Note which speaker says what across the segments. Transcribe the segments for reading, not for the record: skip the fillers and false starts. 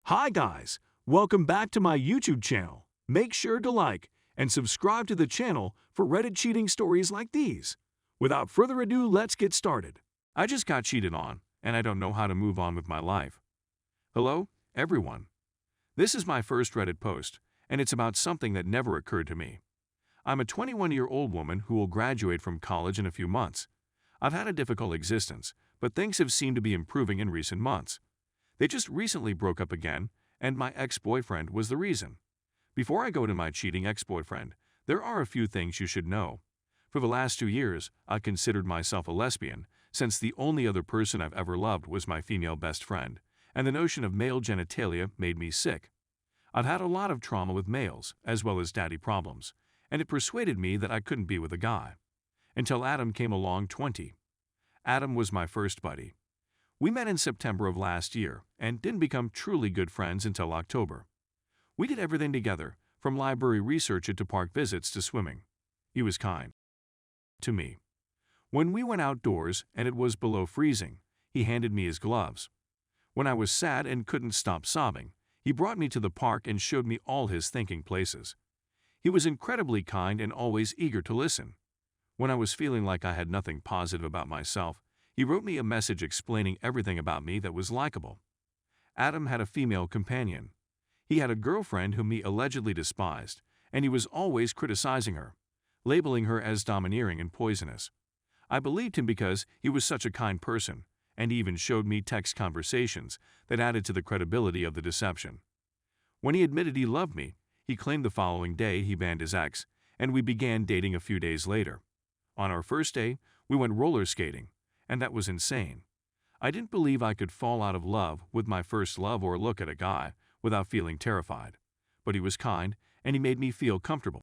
Speaker 1: Hi guys, welcome back to my YouTube channel. Make sure to like and subscribe to the channel for Reddit cheating stories like these. Without further ado, let's get started. I just got cheated on, and I don't know how to move on with my life. Hello, everyone. This is my first Reddit post, and it's about something that never occurred to me. I'm a 21-year-old woman who will graduate from college in a few months. I've had a difficult existence, but things have seemed to be improving in recent months. They just recently broke up again, and my ex-boyfriend was the reason. Before I go to my cheating ex-boyfriend, there are a few things you should know. For the last 2 years, I considered myself a lesbian, since the only other person I've ever loved was my female best friend, and the notion of male genitalia made me sick. I've had a lot of trauma with males, as well as daddy problems, and it persuaded me that I couldn't be with a guy. Until Adam came along 20. Adam was my first buddy. We met in September of last year and didn't become truly good friends until October. We did everything together, from library research to park visits to swimming. He was kind to me. When we went outdoors and it was below freezing, he handed me his gloves. When I was sad and couldn't stop sobbing, he brought me to the park and showed me all his thinking places. He was incredibly kind and always eager to listen. When I was feeling like I had nothing positive about myself, he wrote me a message explaining everything about me that was likable. Adam had a female companion. He had a girlfriend whom he allegedly despised, and he was always criticizing her, labeling her as domineering and poisonous. I believed him because he was such a kind person, and he even showed me text conversations that added to the credibility of the deception. When he admitted he loved me, he claimed the following day he banned his ex, and we began dating a few days later. On our first day, we went roller skating, and that was insane. I didn't believe I could fall out of love with my first love or look at a guy without feeling terrified. But he was kind, and he made me feel comfortable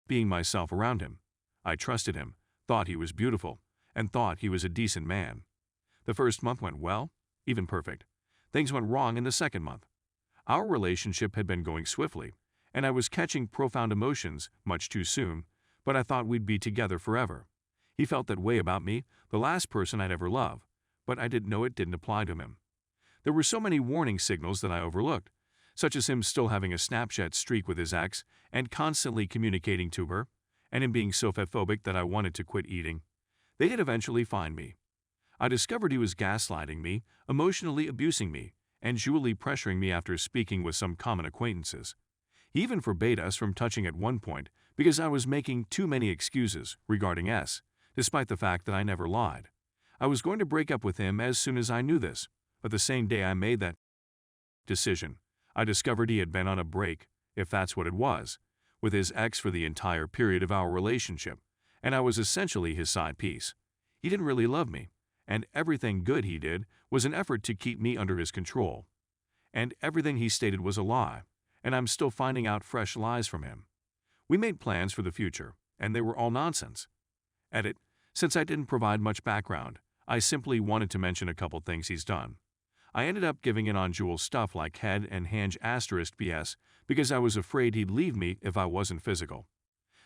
Speaker 1: being myself around him. I trusted him, thought he was beautiful, and thought he was a decent man. The first month went well, even perfect. Things went wrong in the second month. Our relationship had been going swiftly, and I was catching profound emotions much too soon, but I thought we'd be together forever. He felt that way about me, the last person I'd ever love, but I didn't know it didn't apply to him. There were so many warning signals that I overlooked, such as him still having a Snapchat streak with his ex and constantly communicating to her, and him being so fatphobic that I wanted to quit eating. They did eventually find me. I discovered he was gaslighting me, emotionally abusing me, and dually pressuring me after speaking with some common acquaintances. He even forbade us from touching at one point because I was making too many excuses regarding S, despite the fact that I never lied. I was going to break up with him as soon as I knew this, but the same day I made that decision, I discovered he had been on a break, if that's what it was, with his ex for the entire period of our relationship, and I was essentially his side piece. He didn't really love me, and everything good he did was an effort to keep me under his control. And everything he stated was a lie, and I'm still finding out fresh lies from him. We made plans for the future, and they were all nonsense. Edit. Since I didn't provide much background, I simply wanted to mention a couple things he's done. I ended up giving in on Jewel's stuff like head and hand asterisk BS because I was afraid he'd leave me if I wasn't physical.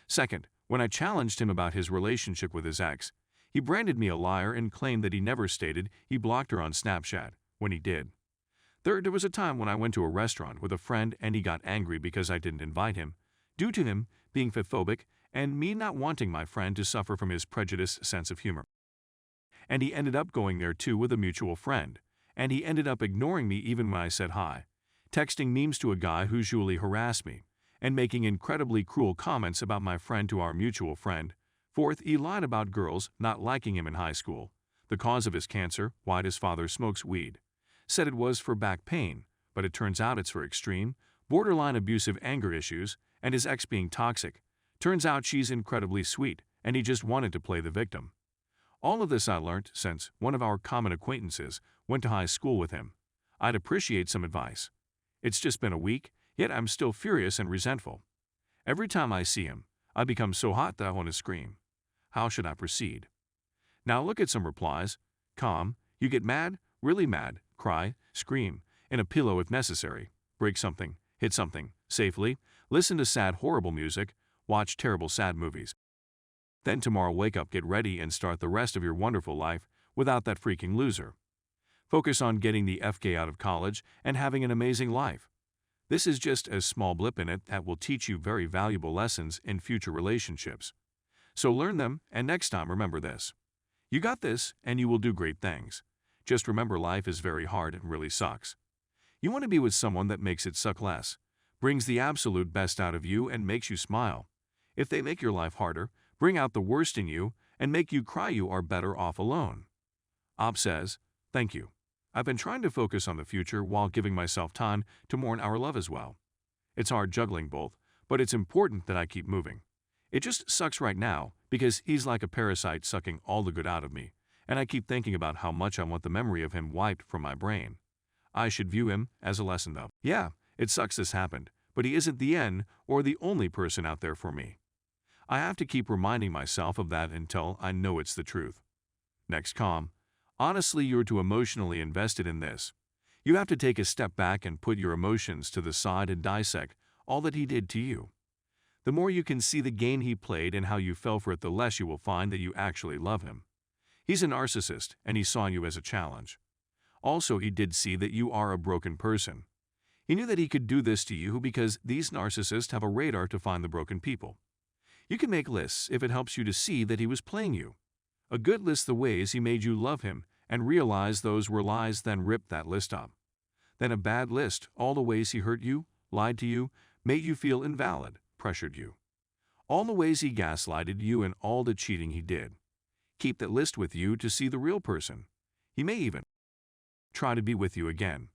Speaker 1: Second, when I challenged him about his relationship with his ex, he branded me a liar and claimed that he never stated he blocked her on Snapchat, when he did. Third, there was a time when I went to a restaurant with a friend and he got angry because I didn't invite him, due to him being fatphobic and me not wanting my friend to suffer from his prejudiced sense of humor. And he ended up going there too with a mutual friend, and he ended up ignoring me even when I said hi, texting memes to a guy who usually harassed me, and making incredibly cruel comments about my friend to our mutual friend. Fourth, he lied about girls not liking him in high school, the cause of his cancer, why his father smokes weed. Said it was for back pain, but it turns out it's for extreme, borderline abusive anger issues, and his ex being toxic. Turns out she's incredibly sweet, and he just wanted to play the victim. All of this I learned since one of our common acquaintances went to high school with him. I'd appreciate some advice. It's just been a week, yet I'm still furious and resentful. Every time I see him, I become so hot that I want to scream. How should I proceed? Now look at some replies. Calm, you get mad, really mad, cry, scream, in a pillow if necessary, break something, hit something, safely, listen to sad horrible music, watch terrible sad movies. Then tomorrow wake up, get ready, and start the rest of your wonderful life without that freaking loser. Focus on getting the FK out of college and having an amazing life. This is just a small blip in it that will teach you very valuable lessons in future relationships. So learn them, and next time remember this. You got this, and you will do great things. Just remember life is very hard and really sucks. You want to be with someone that makes it suck less, brings the absolute best out of you and makes you smile. If they make your life harder, bring out the worst in you, and make you cry, you are better off alone. Op says, thank you. I've been trying to focus on the future while giving myself time to mourn our love as well. It's hard juggling both, but it's important that I keep moving. It just sucks right now because he's like a parasite sucking all the good out of me, and I keep thinking about how much I want the memory of him wiped from my brain. I should view him as a lesson though. Yeah, it sucks this happened, but he isn't the end or the only person out there for me. I have to keep reminding myself of that until I know it's the truth. Next calm. Honestly, you're too emotionally invested in this. You have to take a step back and put your emotions to the side and dissect all that he did to you. The more you can see the game he played and how you fell for it, the less you will find that you actually love him. He's a narcissist, and he saw you as a challenge. Also, he did see that you are a broken person. He knew that he could do this to you because these narcissists have a radar to find the broken people. You can make lists if it helps you to see that he was playing you. A good list the ways he made you love him and realize those were lies, then rip that list up. Then a bad list, all the ways he hurt you, lied to you, made you feel invalid, pressured you. All the ways he gaslighted you and all the cheating he did. Keep that list with you to see the real person. He may even try to be with you again.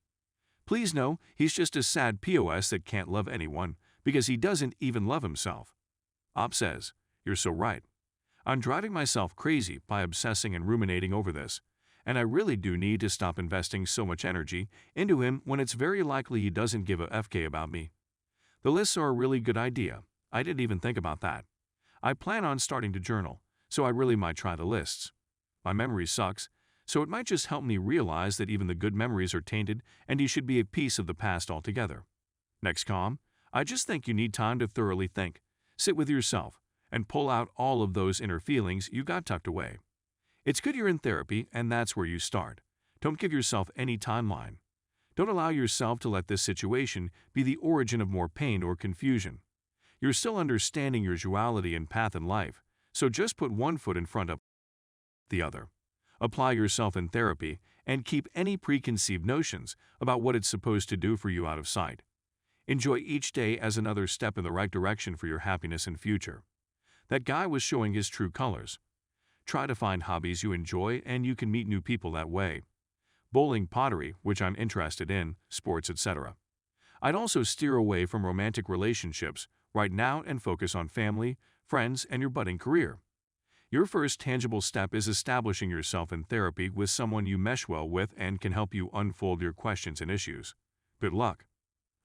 Speaker 1: Please know he's just a sad POS that can't love anyone because he doesn't even love himself. Op says, you're so right. I'm driving myself crazy by obsessing and ruminating over this, and I really do need to stop investing so much energy into him when it's very likely he doesn't give a FK about me. The lists are a really good idea. I didn't even think about that. I plan on starting to journal, so I really might try the lists. My memory sucks, so it might just help me realize that even the good memories are tainted and he should be a piece of the past altogether. Next calm, I just think you need time to thoroughly think, sit with yourself, and pull out all of those inner feelings you got tucked away. It's good you're in therapy, and that's where you start. Don't give yourself any timeline. Don't allow yourself to let this situation be the origin of more pain or confusion. You're still understanding your duality and path in life, so just put one foot in front of the other. Apply yourself in therapy and keep any preconceived notions about what it's supposed to do for you out of sight. Enjoy each day as another step in the right direction for your happiness and future. That guy was showing his true colors. Try to find hobbies you enjoy and you can meet new people that way. Bowling, pottery, which I'm interested in, sports, etc. I'd also steer away from romantic relationships right now and focus on family, friends, and your budding career. Your first tangible step is establishing yourself in therapy with someone you mesh well with and can help you unfold your questions and issues. Good luck.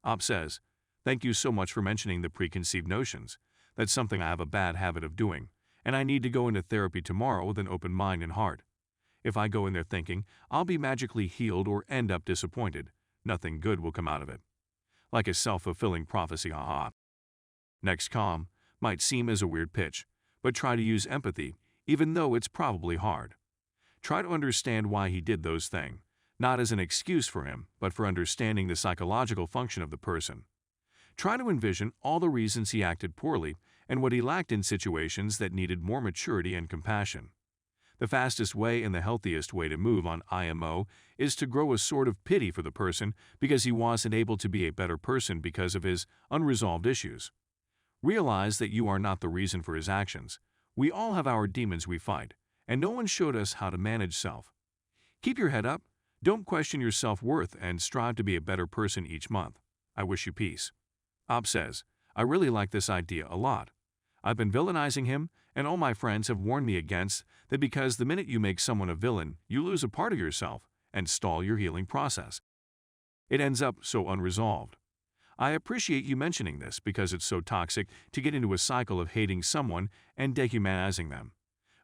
Speaker 1: Op says, thank you so much for mentioning the preconceived notions. That's something I have a bad habit of doing, and I need to go into therapy tomorrow with an open mind and heart. If I go in there thinking I'll be magically healed or end up disappointed, nothing good will come out of it. Like a self-fulfilling prophecy, haha. Next calm might seem as a weird pitch, but try to use empathy, even though it's probably hard. Try to understand why he did those things, not as an excuse for him, but for understanding the psychological function of the person. Try to envision all the reasons he acted poorly and what he lacked in situations that needed more maturity and compassion. The fastest way and the healthiest way to move on IMO is to grow a sort of pity for the person because he wasn't able to be a better person because of his unresolved issues. Realize that you are not the reason for his actions. We all have our demons we fight, and no one showed us how to manage self. Keep your head up, don't question your self-worth, and strive to be a better person each month. I wish you peace. Op says, I really like this idea a lot. I've been villainizing him, and all my friends have warned me against that because the minute you make someone a villain, you lose a part of yourself and stall your healing process. It ends up so unresolved. I appreciate you mentioning this because it's so toxic to get into a cycle of hating someone and dehumanizing them.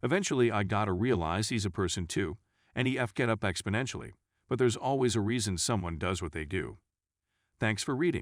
Speaker 1: Eventually, I gotta realize he's a person too, and he get up exponentially, but there's always a reason someone does what they do. Thanks for reading.